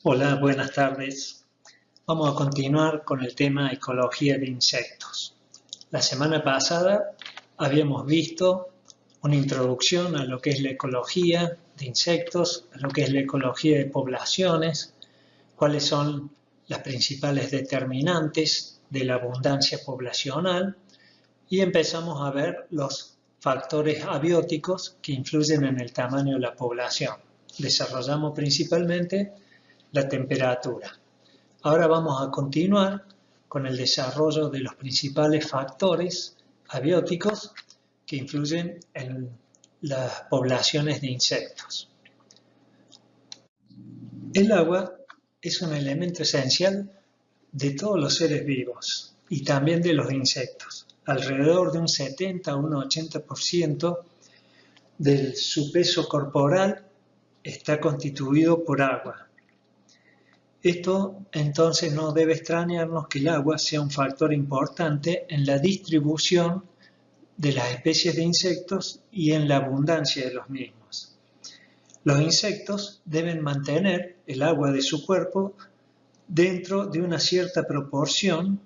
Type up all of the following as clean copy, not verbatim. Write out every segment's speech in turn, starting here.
Hola, buenas tardes. Vamos a continuar con el tema ecología de insectos. La semana pasada habíamos visto una introducción a lo que es la ecología de insectos, a lo que es la ecología de poblaciones, cuáles son las principales determinantes de la abundancia poblacional y empezamos a ver los factores abióticos que influyen en el tamaño de la población. Desarrollamos principalmente la temperatura. Ahora vamos a continuar con el desarrollo de los principales factores abióticos que influyen en las poblaciones de insectos. El agua es un elemento esencial de todos los seres vivos y también de los insectos. Alrededor de un 70 a un 80% de su peso corporal está constituido por agua. Esto entonces no debe extrañarnos que el agua sea un factor importante en la distribución de las especies de insectos y en la abundancia de los mismos. Los insectos deben mantener el agua de su cuerpo dentro de una cierta proporción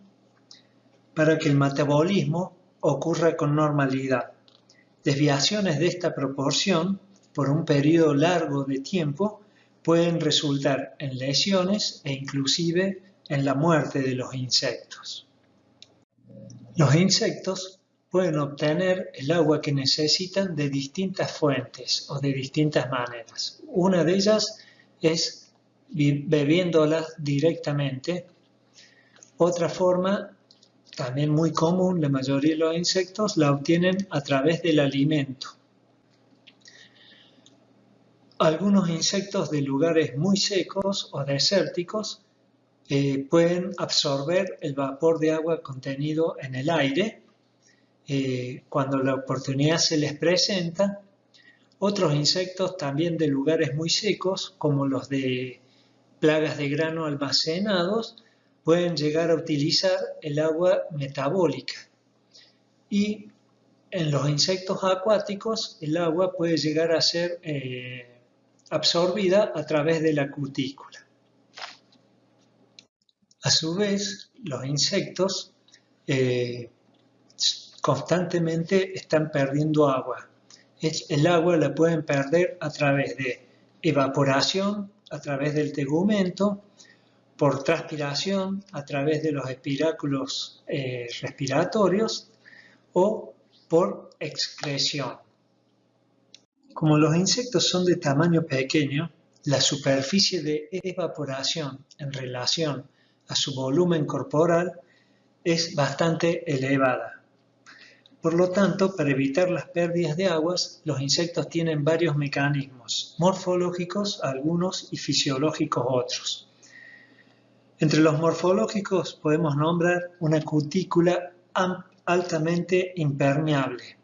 para que el metabolismo ocurra con normalidad. Desviaciones de esta proporción por un periodo largo de tiempo pueden resultar en lesiones e inclusive en la muerte de los insectos. Los insectos pueden obtener el agua que necesitan de distintas fuentes o de distintas maneras. Una de ellas es bebiéndola directamente. Otra forma, también muy común, la mayoría de los insectos la obtienen a través del alimento. Algunos insectos de lugares muy secos o desérticos pueden absorber el vapor de agua contenido en el aire cuando la oportunidad se les presenta. Otros insectos también de lugares muy secos, como los de plagas de grano almacenados, pueden llegar a utilizar el agua metabólica. Y en los insectos acuáticos el agua puede llegar a ser absorbida a través de la cutícula. A su vez, los insectos constantemente están perdiendo agua. El agua la pueden perder a través de evaporación, a través del tegumento, por transpiración, a través de los espiráculos respiratorios o por excreción. Como los insectos son de tamaño pequeño, la superficie de evaporación en relación a su volumen corporal es bastante elevada. Por lo tanto, para evitar las pérdidas de aguas, los insectos tienen varios mecanismos, morfológicos algunos y fisiológicos otros. Entre los morfológicos podemos nombrar una cutícula altamente impermeable,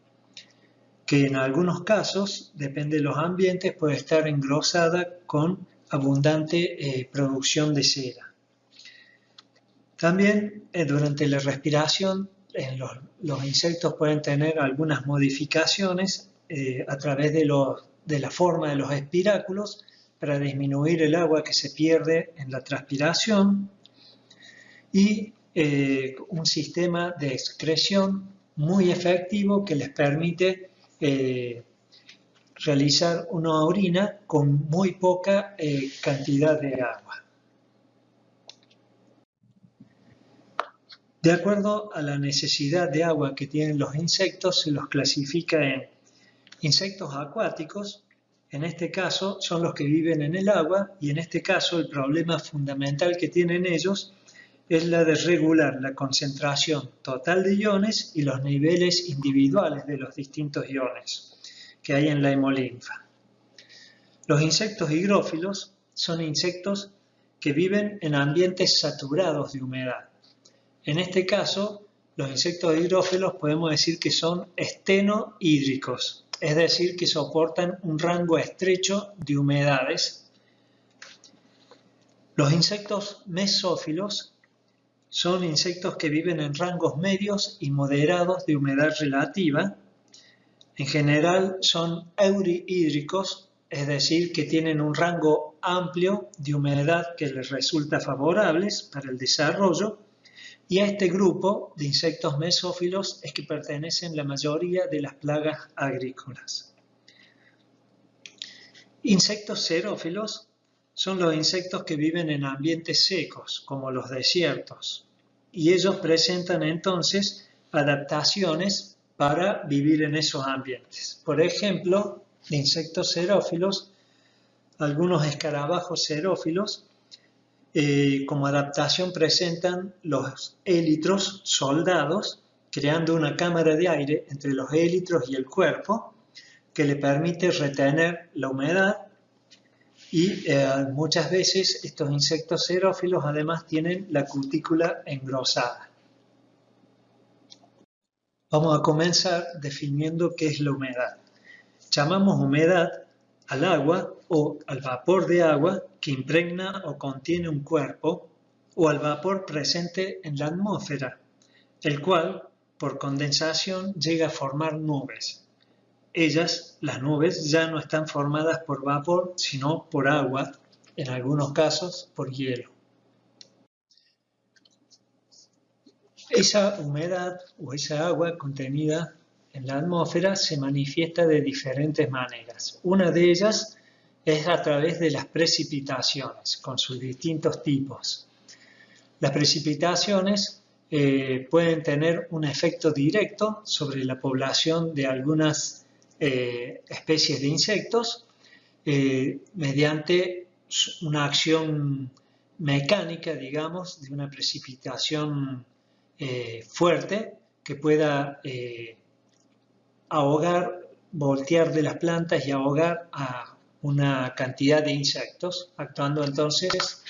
que en algunos casos, depende de los ambientes, puede estar engrosada con abundante producción de cera. También durante la respiración, los insectos pueden tener algunas modificaciones a través de la forma de los espiráculos para disminuir el agua que se pierde en la transpiración y un sistema de excreción muy efectivo que les permite realizar una orina con muy poca cantidad de agua. De acuerdo a la necesidad de agua que tienen los insectos, se los clasifica en insectos acuáticos. En este caso son los que viven en el agua y en este caso el problema fundamental que tienen ellos es la de regular la concentración total de iones y los niveles individuales de los distintos iones que hay en la hemolinfa. Los insectos higrófilos son insectos que viven en ambientes saturados de humedad. En este caso, los insectos higrófilos podemos decir que son estenohídricos, es decir, que soportan un rango estrecho de humedades. Los insectos mesófilos son insectos que viven en rangos medios y moderados de humedad relativa. En general son eurihídricos, es decir, que tienen un rango amplio de humedad que les resulta favorable para el desarrollo, y a este grupo de insectos mesófilos es que pertenecen la mayoría de las plagas agrícolas. Insectos xerófilos son los insectos que viven en ambientes secos, como los desiertos, y ellos presentan entonces adaptaciones para vivir en esos ambientes. Por ejemplo, de insectos xerófilos, algunos escarabajos xerófilos, como adaptación presentan los élitros soldados, creando una cámara de aire entre los élitros y el cuerpo, que le permite retener la humedad, y muchas veces estos insectos xerófilos además tienen la cutícula engrosada. Vamos a comenzar definiendo qué es la humedad. Llamamos humedad al agua o al vapor de agua que impregna o contiene un cuerpo, o al vapor presente en la atmósfera, el cual, por condensación, llega a formar nubes. Las nubes, ya no están formadas por vapor, sino por agua, en algunos casos por hielo. Esa humedad o esa agua contenida en la atmósfera se manifiesta de diferentes maneras. Una de ellas es a través de las precipitaciones, con sus distintos tipos. Las precipitaciones pueden tener un efecto directo sobre la población de algunas especies de insectos mediante una acción mecánica, digamos, de una precipitación fuerte que pueda ahogar, voltear de las plantas y ahogar a una cantidad de insectos, actuando entonces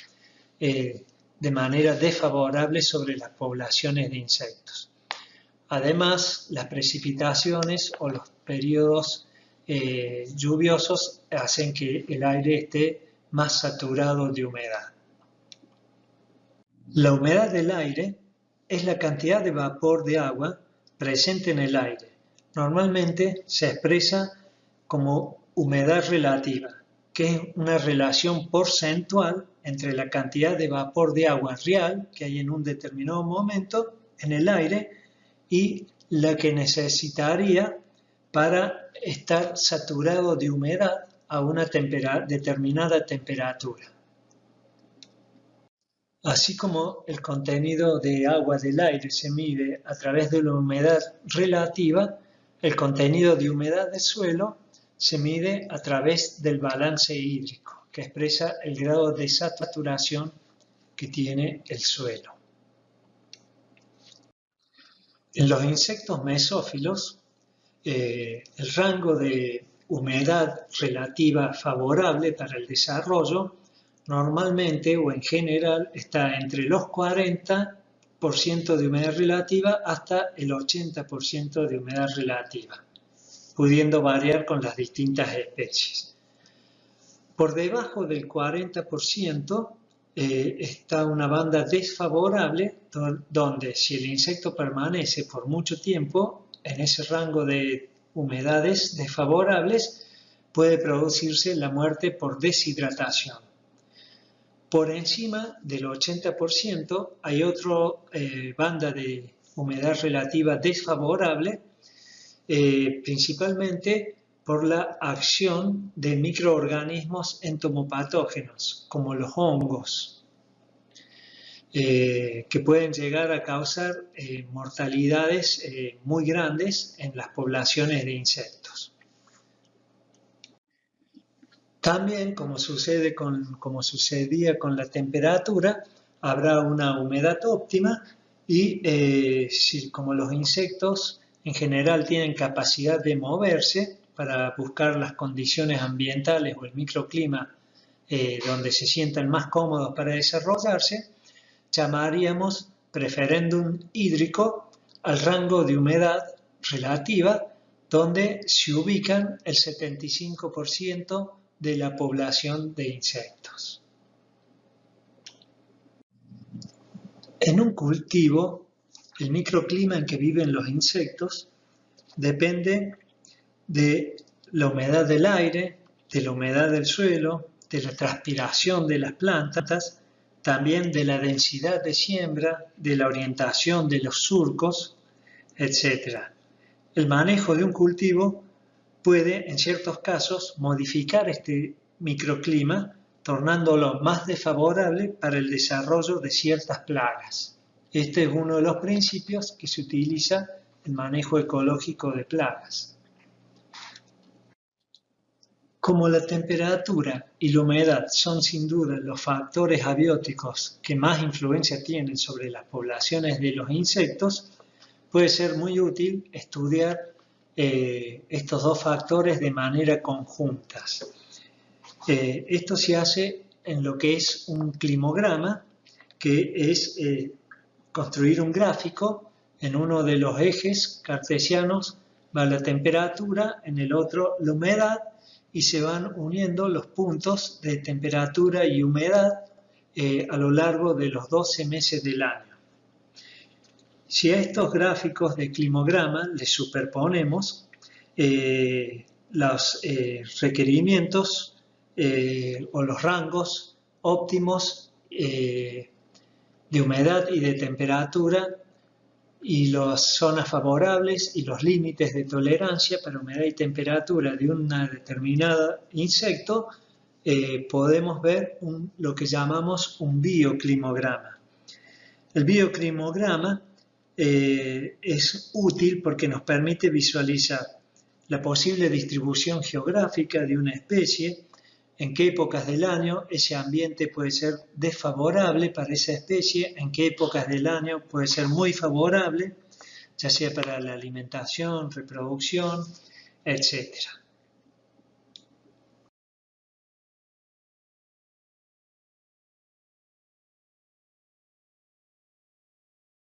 de manera desfavorable sobre las poblaciones de insectos. Además, las precipitaciones o los periodos lluviosos hacen que el aire esté más saturado de humedad. La humedad del aire es la cantidad de vapor de agua presente en el aire. Normalmente se expresa como humedad relativa, que es una relación porcentual entre la cantidad de vapor de agua real que hay en un determinado momento en el aire y la que necesitaría para estar saturado de humedad a una determinada temperatura. Así como el contenido de agua del aire se mide a través de la humedad relativa, el contenido de humedad del suelo se mide a través del balance hídrico, que expresa el grado de saturación que tiene el suelo. En los insectos mesófilos, el rango de humedad relativa favorable para el desarrollo normalmente o en general está entre los 40% de humedad relativa hasta el 80% de humedad relativa, pudiendo variar con las distintas especies. Por debajo del 40% está una banda desfavorable donde si el insecto permanece por mucho tiempo en ese rango de humedades desfavorables puede producirse la muerte por deshidratación. Por encima del 80% hay otra banda de humedad relativa desfavorable, principalmente por la acción de microorganismos entomopatógenos, como los hongos, que pueden llegar a causar mortalidades muy grandes en las poblaciones de insectos. También, como sucedía con la temperatura, habrá una humedad óptima y como los insectos en general tienen capacidad de moverse para buscar las condiciones ambientales o el microclima donde se sientan más cómodos para desarrollarse, llamaríamos preferendum hídrico al rango de humedad relativa donde se ubican el 75% de la población de insectos. En un cultivo, el microclima en que viven los insectos depende de la humedad del aire, de la humedad del suelo, de la transpiración de las plantas, también de la densidad de siembra, de la orientación de los surcos, etc. El manejo de un cultivo puede, en ciertos casos, modificar este microclima, tornándolo más desfavorable para el desarrollo de ciertas plagas. Este es uno de los principios que se utiliza en el manejo ecológico de plagas. Como la temperatura y la humedad son sin duda los factores abióticos que más influencia tienen sobre las poblaciones de los insectos, puede ser muy útil estudiar estos dos factores de manera conjuntas. Esto se hace en lo que es un climograma, que es construir un gráfico. En uno de los ejes cartesianos va la temperatura, en el otro la humedad, y se van uniendo los puntos de temperatura y humedad a lo largo de los 12 meses del año. Si a estos gráficos de climograma les superponemos los requerimientos o los rangos óptimos de humedad y de temperatura y las zonas favorables y los límites de tolerancia para humedad y temperatura de un determinado insecto, podemos ver lo que llamamos un bioclimograma. El bioclimograma es útil porque nos permite visualizar la posible distribución geográfica de una especie, en qué épocas del año ese ambiente puede ser desfavorable para esa especie, en qué épocas del año puede ser muy favorable, ya sea para la alimentación, reproducción, etc.